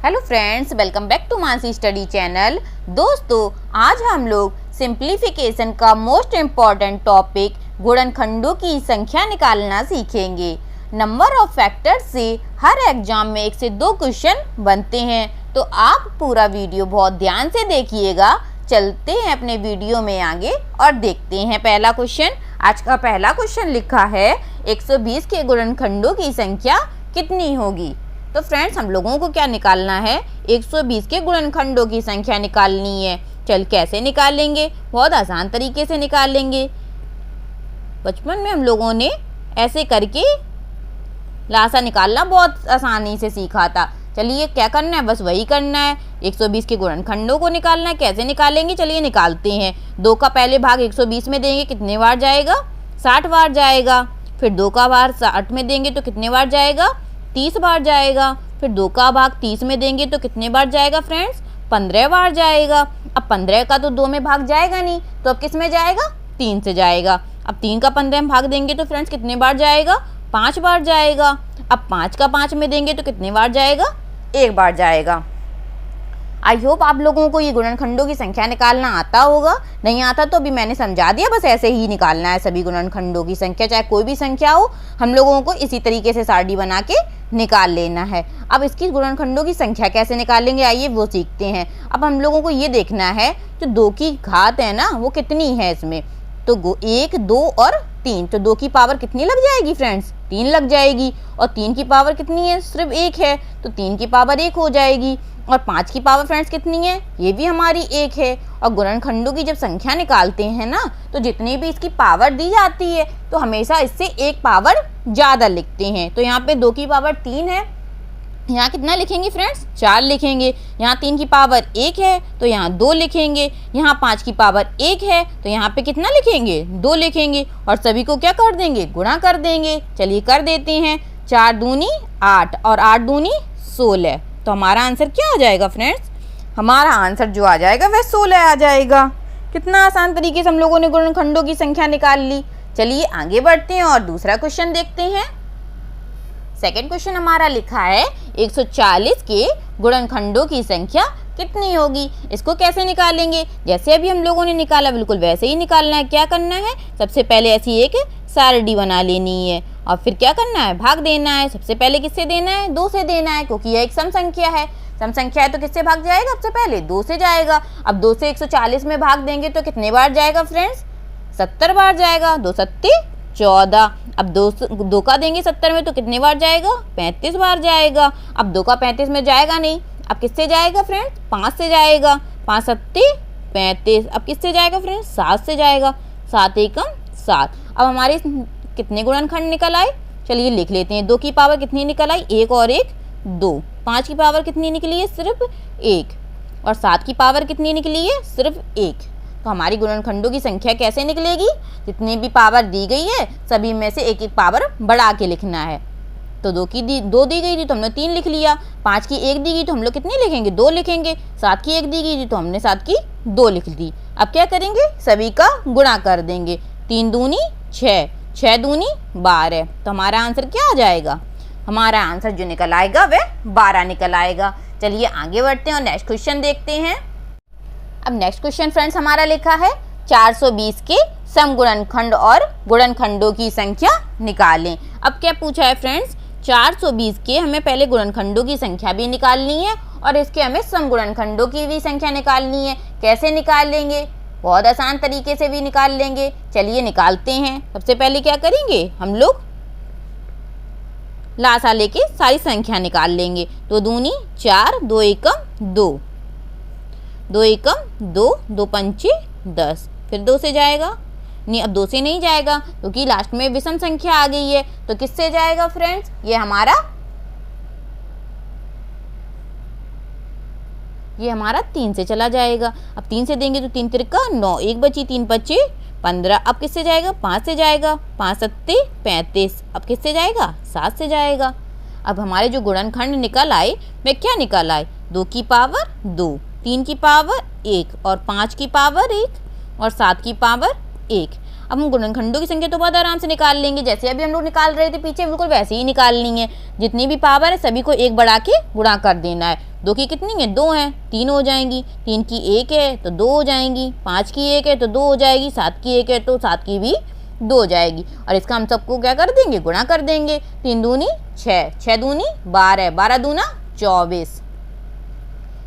Hello friends, welcome back to Mansi study channel. दोस्तों, आज हम लोग सिंप्लीफिकेशन का मोस्ट इम्पॉर्टेंट टॉपिक गुणनखंडों की संख्या निकालना सीखेंगे। नंबर ऑफ फैक्टर्स से हर एग्जाम में 1 से 2 क्वेश्चन बनते हैं, तो आप पूरा वीडियो बहुत ध्यान से देखिएगा। चलते हैं अपने वीडियो में आगे और देखते हैं पहला क्वेश्चन। आज का पहला क्वेश्चन लिखा है 120 के गुणनखंडों की संख्या कितनी होगी। तो फ्रेंड्स, हम लोगों को क्या निकालना है, 120 के गुणनखंडों की संख्या निकालनी है। चल कैसे निकालेंगे, बहुत आसान तरीके से निकालेंगे। बचपन में हम लोगों ने ऐसे करके लासा निकालना बहुत आसानी से सीखा था। चलिए क्या करना है, बस वही करना है। 120 के गुणनखंडों को निकालना है। कैसे निकालेंगे, चलिए निकालते हैं। 2 का पहले भाग 120 में देंगे, कितने बार जाएगा, 60 बार जाएगा। फिर 2 का भाग 60 में देंगे तो कितने बार जाएगा, 30 बार जाएगा। फिर 2 का भाग 30 में देंगे तो कितने बार जाएगा फ्रेंड्स, 15 बार जाएगा। अब 15 का तो 2 में भाग जाएगा नहीं, तो अब किस में जाएगा, 3 से जाएगा। अब 3 का 15 में भाग देंगे तो फ्रेंड्स कितने बार जाएगा, 5 बार जाएगा। अब 5 का 5 में देंगे तो कितने बार जाएगा, 1 बार जाएगा। आई होप आप लोगों को ये गुणनखंडों की संख्या निकालना आता होगा। नहीं आता तो अभी मैंने समझा दिया, बस ऐसे ही निकालना है सभी गुणनखंडों की संख्या, चाहे कोई भी संख्या हो, हम लोगों को इसी तरीके से सारणी बना के निकाल लेना है। अब इसकी गुणनखंडों की संख्या कैसे निकालेंगे, आइए वो सीखते हैं। अब हम लोगों को ये देखना है जो 2 की घात है ना, वो कितनी है इसमें। तो 1, 2 और 3, तो 2 की पावर कितनी लग जाएगी फ्रेंड्स, 3 लग जाएगी। और 3 की पावर कितनी है, सिर्फ 1 है, तो 3 की पावर 1 हो जाएगी। और 5 की पावर फ्रेंड्स कितनी है, ये भी हमारी 1 है। और गुणनखंडों की जब संख्या निकालते हैं ना, तो जितनी भी इसकी पावर दी जाती है तो हमेशा इससे 1 पावर ज़्यादा लिखते हैं। तो यहाँ पे 2 की पावर 3 है, यहाँ कितना लिखेंगे फ्रेंड्स, 4 लिखेंगे। यहाँ 3 की पावर 1 है तो यहाँ 2 लिखेंगे। यहाँ 5 की पावर 1 है तो यहाँ पे कितना लिखेंगे, 2 लिखेंगे। और सभी को क्या कर देंगे, गुणा कर देंगे। चलिए कर देते हैं। 4 दूनी 8 और 8 दूनी 16। तो हमारा आंसर क्या आ जाएगा फ्रेंड्स, हमारा आंसर जो आ जाएगा वह 16 आ जाएगा। कितना आसान तरीके से हम लोगों ने गुणनखंडों की संख्या निकाल ली। चलिए आगे बढ़ते हैं और दूसरा क्वेश्चन देखते हैं। सेकंड क्वेश्चन हमारा लिखा है 140 के गुणनखंडों की संख्या कितनी होगी। इसको कैसे निकालेंगे, जैसे अभी हम लोगों ने निकाला बिल्कुल वैसे ही निकालना है। क्या करना है, सबसे पहले ऐसी एक सारणी बना लेनी है और फिर क्या करना है, भाग देना है। सबसे पहले किससे देना है, 2 से देना है, क्योंकि यह एक सम संख्या है। सम संख्या है तो किससे भाग जाएगा, सबसे पहले 2 से जाएगा। अब 2 से 140 में भाग देंगे तो कितने बार जाएगा फ्रेंड्स, 70 बार जाएगा। 2 सत्ते 14। अब 2 का देंगे 70 में तो कितने बार जाएगा, 35 बार जाएगा। अब 2 का 35 में जाएगा नहीं, अब किससे जाएगा फ्रेंड्स, 5 से जाएगा। 5 सत्ते 35। अब किससे जाएगा फ्रेंड्स, 7 से जाएगा। 7 एकम 7। अब हमारे कितने गुणनखंड निकल आए, चलिए लिख लेते हैं। 2 की पावर कितनी निकल आई, 1 और 1 2। 5 की पावर कितनी निकली है, सिर्फ 1। और 7 की पावर कितनी निकली है, सिर्फ 1। तो हमारी गुणनखंडों की संख्या कैसे निकलेगी, जितनी भी पावर दी गई है सभी में से 1 पावर बढ़ा के लिखना है। तो 2 दी गई थी तो हमने 3 लिख लिया। 5 की 1 दी गई तो हम लोग कितनी लिखेंगे, 2 लिखेंगे। 7 की 1 दी गई थी तो हमने 7 की 2 लिख दी। अब क्या करेंगे, सभी का गुणा कर देंगे। 3 दूनी 6, 6 दूनी 12। तो हमारा आंसर क्या आ जाएगा, हमारा आंसर जो निकल आएगा वह 12 निकल आएगा। चलिए आगे बढ़ते हैं और नेक्स्ट क्वेश्चन देखते हैं। अब नेक्स्ट क्वेश्चन फ्रेंड्स हमारा लिखा है 420 के समगुणनखंड और गुणनखंडों की संख्या निकालें। अब क्या पूछा है फ्रेंड्स, 420 के हमें पहले गुणनखंडों की संख्या भी निकालनी है और इसके हमें समगुणनखंडों की भी संख्या निकालनी है। कैसे निकालेंगे, बहुत आसान तरीके से भी निकाल लेंगे। चलिए निकालते हैं। सबसे पहले क्या करेंगे, हम लोग लासा लेके सारी संख्या निकाल लेंगे। 2 दूनी 4, 2 एकम 2, 2 एकम 2, 2 पंचे 10। फिर 2 से जाएगा नहीं, अब 2 से नहीं जाएगा क्योंकि लास्ट में विषम संख्या आ गई है। तो किससे जाएगा फ्रेंड्स, ये हमारा 3 से चला जाएगा। अब 3 से देंगे तो 3 तिरका 9, 1 बची, 3 बचे 15। अब किससे जाएगा, 5 से जाएगा। 5 सत्ते 35। अब किससे जाएगा, 7 से जाएगा। अब हमारे जो गुणनखंड निकल आए वे क्या निकल आए, 2 की पावर 2, 3 की पावर 1 और 5 की पावर 1 और 7 की पावर 1। अब हम गुणनखंडों की संख्या तो बहुत आराम से निकाल लेंगे, जैसे अभी हम लोग निकाल रहे थे पीछे, बिल्कुल वैसे ही निकालनी है। जितनी भी पावर है सभी को 1 बढ़ा के गुणा कर देना है। 2 की कितनी है, 2 है, 3 हो जाएंगी। 3 की 1 है तो 2 हो जाएंगी। 5 की 1 है तो 2 हो जाएगी। 7 की 1 है तो 7 की भी 2 हो जाएगी। और इसका हम सबको क्या कर देंगे, गुणा कर देंगे। 3 दूनी 6, 6 दूनी 12, 12 दूना 24।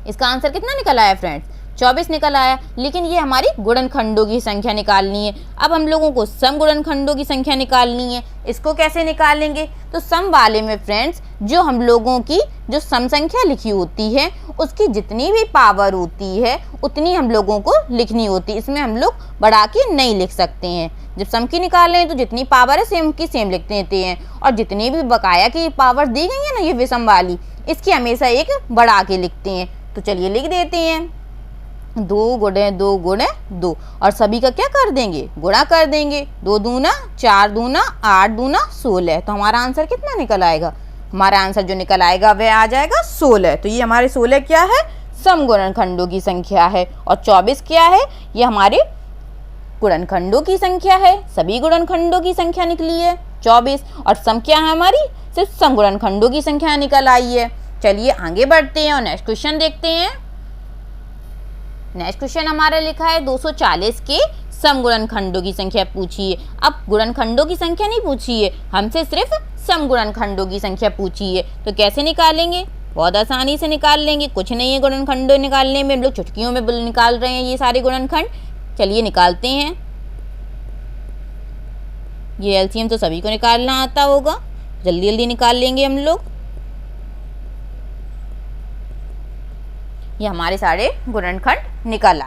इसका आंसर कितना निकल आया फ्रेंड्स, 24 निकल आया। लेकिन ये हमारी गुणनखंडों की संख्या निकालनी है। अब हम लोगों को सम गुणनखंडों की संख्या निकालनी है। इसको कैसे निकालेंगे, तो सम वाले में फ्रेंड्स जो हम लोगों की जो सम संख्या लिखी होती है उसकी जितनी भी पावर होती है उतनी हम लोगों को लिखनी होती है। इसमें हम लोग बढ़ा के नहीं लिख सकते हैं। जब सम की निकाल रहे हैं तो जितनी पावर है सेम की सेम लिख देते हैं, और जितनी भी बकाया की पावर दी गई है ना ये विषम वाली, इसकी हमेशा एक बढ़ा के लिखते हैं। तो चलिए लिख देते हैं, 2 गुणे 2 गुणे 2, और सभी का क्या कर देंगे, गुणा कर देंगे। 2 दूना 4 दूना 8 दूना 16। तो हमारा आंसर कितना निकल आएगा, हमारा आंसर जो निकल आएगा वह आ जाएगा 16। तो ये हमारे 16 क्या है, सम गुणनखंडों की संख्या है। और 24 क्या है, ये हमारे गुणनखंडों की संख्या है। सभी गुणनखंडों की संख्या निकली है 24। और सम क्या है हमारी, सिर्फ सम गुणनखंडों की संख्या निकल आई है। चलिए आगे बढ़ते हैं और नेक्स्ट क्वेश्चन देखते हैं। नेक्स्ट क्वेश्चन हमारा लिखा है 240 के सम गुणनखंडों की संख्या पूछी है। अब गुणनखंडों की संख्या नहीं पूछी है, हमसे सिर्फ सम गुणनखंडों की संख्या पूछी है। तो कैसे निकालेंगे, बहुत आसानी से निकाल लेंगे। कुछ नहीं है गुणनखंडों निकालने में, हम लोग चुटकियों में निकाल रहे हैं ये सारे गुणनखंड। चलिए निकालते हैं। ये एलसीएम तो सभी को निकालना आता होगा, जल्दी जल्दी निकाल लेंगे हम लोग। ये हमारे सारे गुणनखंड निकाला,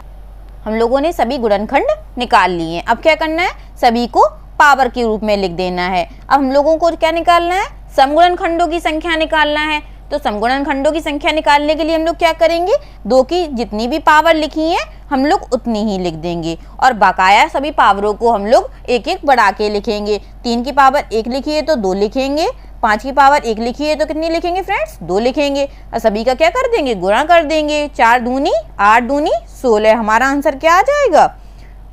हम लोगों ने सभी गुणनखंड निकाल लिए। अब क्या करना है, सभी को पावर के रूप में लिख देना है। अब हम लोगों को क्या निकालना है, सम गुणनखंडों की संख्या निकालना है। तो सम गुणनखंडों की संख्या निकालने के लिए हम लोग क्या करेंगे, 2 की जितनी भी पावर लिखी है हम लोग उतनी ही लिख देंगे, और बकाया सभी पावरों को हम लोग एक एक बढ़ा के लिखेंगे। 3 की पावर 1 लिखी है तो 2 लिखेंगे। 5 की पावर 1 लिखी है तो कितनी लिखेंगे फ्रेंड्स, 2 लिखेंगे। और सभी का क्या कर देंगे, गुणा कर देंगे। 4 दूनी 8 दूनी 16। हमारा आंसर क्या आ जाएगा,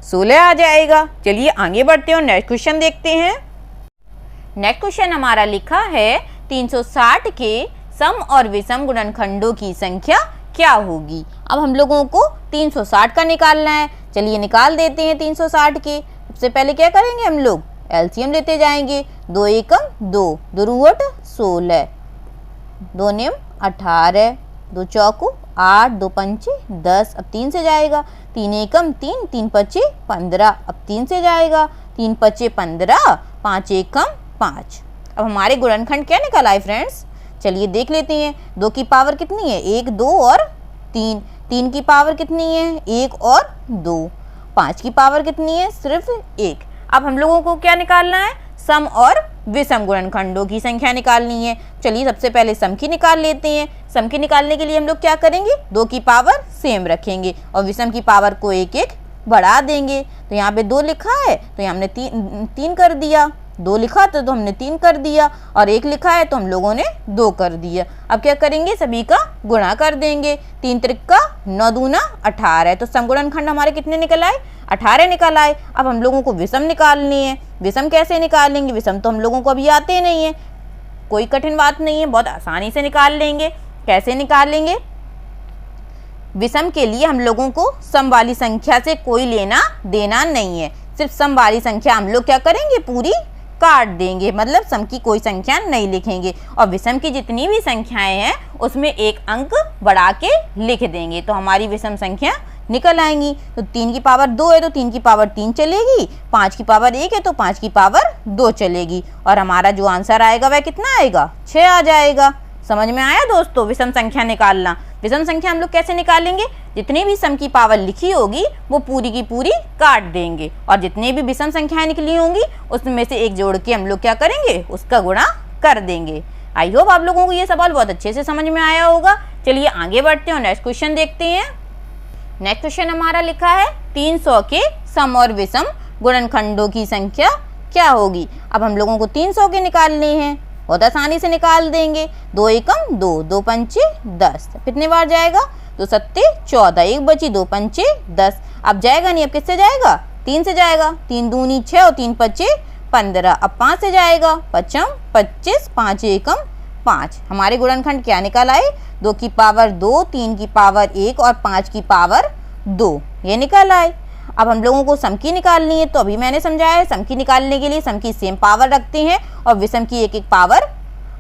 16 आ जाएगा। चलिए आगे बढ़ते हैं और नेक्स्ट क्वेश्चन देखते हैं। नेक्स्ट क्वेश्चन हमारा लिखा है 360 के सम और विषम गुणनखंडों की संख्या क्या होगी। अब हम लोगों को 360 का निकालना है। चलिए निकाल देते हैं 360 के। सबसे पहले क्या करेंगे, हम लोग एलसीएम लेते जाएंगे। 2 एकम 2, 2 रूट 16, 2 नियम 18, 2 चौकू 8, 2 पंचे 10। अब 3 से जाएगा, 3 एकम 3, 3 पचे 15। अब 3 से जाएगा, 3 पचे 15, 5 एकम 5। अब हमारे गुणनखंड क्या निकल आए फ्रेंड्स, चलिए देख लेते हैं। 2 की पावर कितनी है, 1 2 और 3। 3 की पावर कितनी है, 1 और 2। 5 की पावर कितनी है, सिर्फ 1। अब हम लोगों को क्या निकालना है, सम और विषम गुणनखंडों की संख्या निकालनी है। चलिए सबसे पहले सम की निकाल लेते हैं। सम की निकालने के लिए हम लोग क्या करेंगे, 2 की पावर सेम रखेंगे और विषम की पावर को एक एक बढ़ा देंगे। तो यहाँ पे 2 लिखा है तो यहाँ हमने 3 कर दिया। 2 लिखा था तो हमने 3 कर दिया, और 1 लिखा है तो हम लोगों ने 2 कर दिया। अब क्या करेंगे, सभी का गुणा कर देंगे। 3 त्रिक 9 दूना 18। तो सम गुणनखंड हमारे कितने निकल आए, 18 निकल आए। अब हम लोगों को विषम निकालनी है। विषम कैसे निकालेंगे, विषम तो हम लोगों को अभी आते नहीं है, कोई कठिन बात नहीं है, बहुत आसानी से निकाल लेंगे। कैसे निकालेंगे, विषम के लिए हम लोगों को सम वाली संख्या से कोई लेना देना नहीं है। सिर्फ सम वाली संख्या हम लोग क्या करेंगे, पूरी काट देंगे, मतलब सम की कोई संख्या नहीं लिखेंगे। और विषम की जितनी भी संख्याएं हैं उसमें एक अंक बढ़ा के लिख देंगे, तो हमारी विषम संख्या निकल आएंगी। तो 3 की पावर 2 है तो 3 की पावर 3 चलेगी। 5 की पावर 1 है तो 5 की पावर 2 चलेगी। और हमारा जो आंसर आएगा वह कितना आएगा, 6 आ जाएगा। समझ में आया दोस्तों, विषम संख्या निकालना। विषम संख्या हम लोग कैसे निकालेंगे, जितनी भी सम की पावर लिखी होगी वो पूरी की पूरी काट देंगे, और जितनी भी विषम संख्याएं निकली होंगी उसमें से एक जोड़ के हम लोग क्या करेंगे, उसका गुणा कर देंगे। आई होप आप लोगों को ये सवाल बहुत अच्छे से समझ में आया होगा। चलिए आगे बढ़ते हैं और नेक्स्ट क्वेश्चन देखते हैं। नेक्स्ट क्वेश्चन हमारा लिखा है 300 के सम और विषम गुणनखंडों की संख्या क्या होगी। अब हम लोगों को 300 के निकालने हैं, बहुत आसानी से निकाल देंगे। 2 एकम 2, 2 पंचे 10। कितने बार जाएगा, 2 सत्ते 14, 1 बची 2 पंचे 10। अब जाएगा नहीं, अब किससे जाएगा, 3 से जाएगा। 3 दूनी 6 और 3 पचे 15। अब 5 से जाएगा, 5 25, 5 एकम 5। हमारे गुणनखंड क्या निकल आए? 2 की पावर 2, 3 की पावर 1 और 5 की पावर 2, ये निकल आए। अब हम लोगों को सम की निकालनी है, तो अभी मैंने समझाया है सम की निकालने के लिए सम की सेम पावर रखते हैं और विषम की एक एक पावर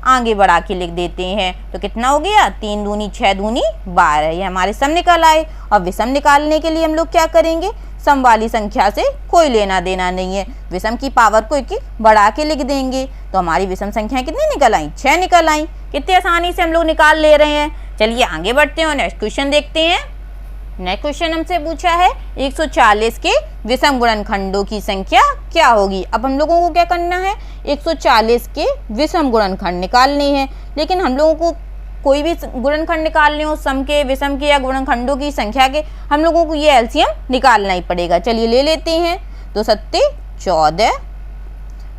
आगे बढ़ा के लिख देते हैं। तो कितना हो गया? 3 दूनी 6 दूनी 12, ये हमारे सम निकल आए। और विषम निकालने के लिए हम लोग क्या करेंगे? सम वाली संख्या से कोई लेना देना नहीं है, विषम की पावर को एक एक बढ़ा के लिख देंगे। तो हमारी विषम संख्या कितनी निकल आई? 6 निकल आई। कितनी आसानी से हम लोग निकाल ले रहे हैं। चलिए आगे बढ़ते हैं और नेक्स्ट क्वेश्चन देखते हैं। नेक्स्ट क्वेश्चन हमसे पूछा है 140 के विषम गुणनखंडों की संख्या क्या होगी। अब हम लोगों को क्या करना है? 140 के विषम गुणनखंड निकालने हैं। लेकिन हम लोगों को कोई भी गुणनखंड निकालने हो, सम के, विषम के या गुणनखंडों की संख्या के, हम लोगों को ये एलसीएम निकालना ही पड़ेगा। चलिए ले लेते हैं। 2 सत्ते 14,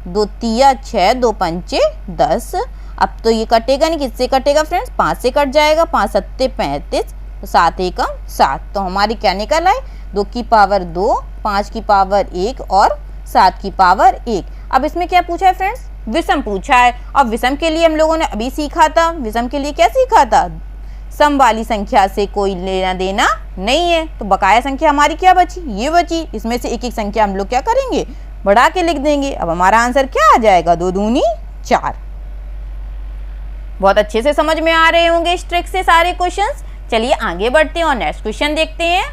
2 तिया 6, 2 पंचे 10। अब तो ये कटेगा नहीं, किससे कटेगा फ्रेंड्स? 5 से कट जाएगा। 5 सत्ते 35, 7 एकम 7। तो हमारी क्या निकल आए? 2 की पावर 2, 5 की पावर 1 और 7 की पावर 1। अब इसमें क्या पूछा है फ्रेंड्स? विषम पूछा है। और विषम के लिए हम लोगों ने अभी सीखा था, विषम के लिए क्या सीखा था? सम वाली संख्या से कोई लेना देना नहीं है। तो बकाया संख्या हमारी क्या बची? ये बची। इसमें से एक एक संख्या हम लोग क्या करेंगे? बढ़ा के लिख देंगे। अब हमारा आंसर क्या आ जाएगा? 2 दूनी 4। बहुत अच्छे से समझ में आ रहे होंगे इस ट्रिक से सारे क्वेश्चंस। चलिए आगे बढ़ते हैं और नेक्स्ट क्वेश्चन देखते हैं।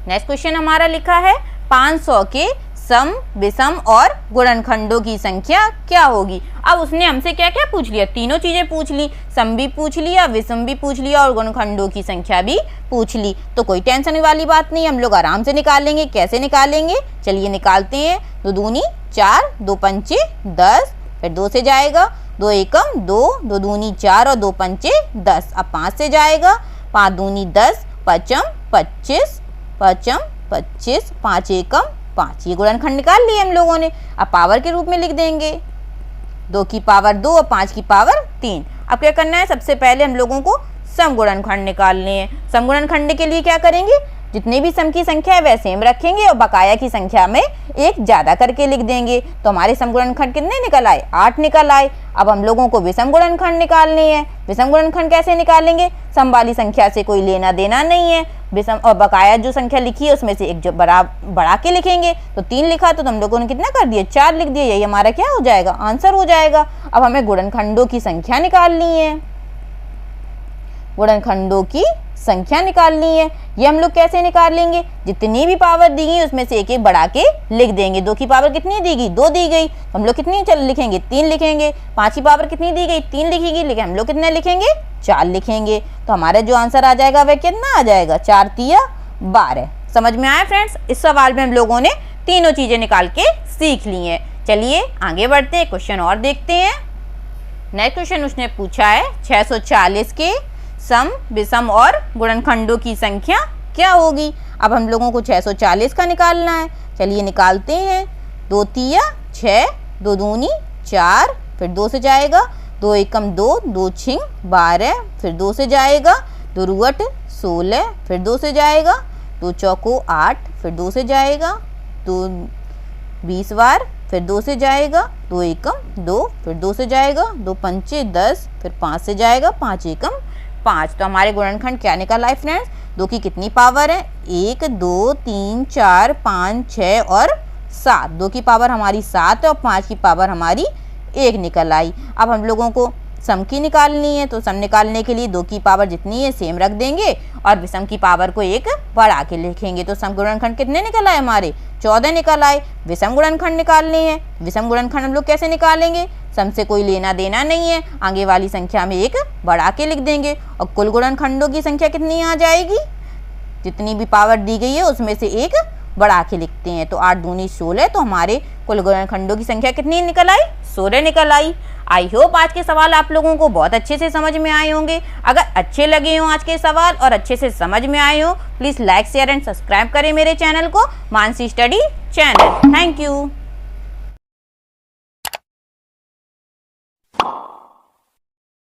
नेक्स्ट क्वेश्चन हमारा लिखा है 500 के सम, विषम और गुणनखंडों की संख्या क्या होगी। अब उसने हमसे क्या क्या पूछ लिया? तीनों चीजें पूछ ली, सम भी पूछ लिया, विषम भी पूछ लिया और गुणनखंडों की संख्या भी पूछ ली। तो कोई टेंशन वाली बात नहीं, हम लोग आराम से निकालेंगे। कैसे निकालेंगे? चलिए निकालते हैं। 2 दूनी 4, 2 पंचे 10, फिर 2 से जाएगा, 2 एकम 2, 2 दूनी 4 और 2 पंचे 10। अब 5 से जाएगा, 5 दूनी 10, पचम 25, पचम 25, 5 एकम 5। ये गुणनखंड निकाल लिए हम लोगों ने। अब पावर के रूप में लिख देंगे। 2 की पावर 2 और 5 की पावर 3। अब क्या करना है? सबसे पहले हम लोगों को सम गुणनखंड निकालने हैं। सम गुणनखंड के लिए क्या करेंगे? जितने भी सम की संख्या है वह सेम रखेंगे और बकाया की संख्या में एक ज़्यादा करके लिख देंगे। तो हमारे सम गुणनखंड कितने निकल आए? 8 निकल आए। अब हम लोगों को विषम गुणनखंड निकालने हैं। विषम गुणनखंड कैसे निकालेंगे? सम वाली संख्या से कोई लेना देना नहीं है। विषम और बकाया जो संख्या लिखी है उसमें से एक जो बढ़ा के लिखेंगे। तो 3 लिखा तो हम लोगों ने कितना कर दिया? 4 लिख दिया। यही हमारा क्या हो जाएगा? आंसर हो जाएगा। अब हमें गुणनखंडों की संख्या निकालनी है। गुणनखंडों की संख्या निकालनी है। ये हम लोग कैसे निकालेंगे? जितनी भी पावर दी गई उसमें से एक एक बढ़ा के लिख देंगे। 2 की पावर कितनी दी गई? 2 दी गई। हम लोग कितनी लिखेंगे? 3 लिखेंगे। 5 की पावर कितनी दी गई? 3 लिखेगी, लेकिन हम लोग कितने लिखेंगे? 4 लिखेंगे। तो हमारा जो आंसर आ जाएगा वह कितना आ जाएगा? 4 तिया 12। समझ में आया फ्रेंड्स? इस सवाल में हम लोगों ने तीनों चीजें निकाल के सीख ली हैं। चलिए आगे बढ़ते हैं, क्वेश्चन और देखते हैं। नेक्स्ट क्वेश्चन उसने पूछा है 640 के सम, विषम और गुणनखंडों की संख्या क्या होगी। अब हम लोगों को 640 का निकालना है। चलिए निकालते हैं। 2 तिया 6, 2 दूनी 4, फिर 2 से जाएगा, 2 एकम 2, 2 छिंग 12, फिर 2 से जाएगा, 2 रुअट 16, फिर 2 से जाएगा, 2 चौको 8, फिर 2 से जाएगा, 2 20 बार, फिर 2 से जाएगा, 2 एकम 2, फिर 2 से जाएगा, 2 पंचे 10, फिर 5 से जाएगा, 5 एकम 5। तो हमारे गुणनखंड क्या निकल आए फ्रेंड्स? 2 की कितनी पावर है? 1, 2, 3, 4, 5, 6 और 7। 2 की पावर हमारी 7 है और 5 की पावर हमारी 1 निकल आई। अब हम लोगों को सम की निकालनी है। तो सम निकालने के लिए 2 की पावर जितनी है सेम रख देंगे और विषम की पावर को 1 बढ़ा के लिखेंगे। तो सम गुणनखंड कितने निकल आए? हमारे 14 निकल आए। विषम गुणनखंड निकालने हैं। विषम गुणनखंड हम लोग कैसे निकालेंगे? सम से कोई लेना देना नहीं है, आगे वाली संख्या में 1 बढ़ा के लिख देंगे। और कुल गुणनखंडों की संख्या कितनी आ जाएगी? जितनी भी पावर दी गई है उसमें से 1 बढ़ा के लिखते हैं। तो 8 दूनी 16। तो हमारे कुल गुणनखंडों की संख्या कितनी निकल आई? 16 निकल आई। आई होप आज के सवाल आप लोगों को बहुत अच्छे से समझ में आए होंगे। अगर अच्छे लगे हों आज के सवाल और अच्छे से समझ में आए हो, please like, share and subscribe करें मेरे चैनल को, Mansi study channel. Thank you.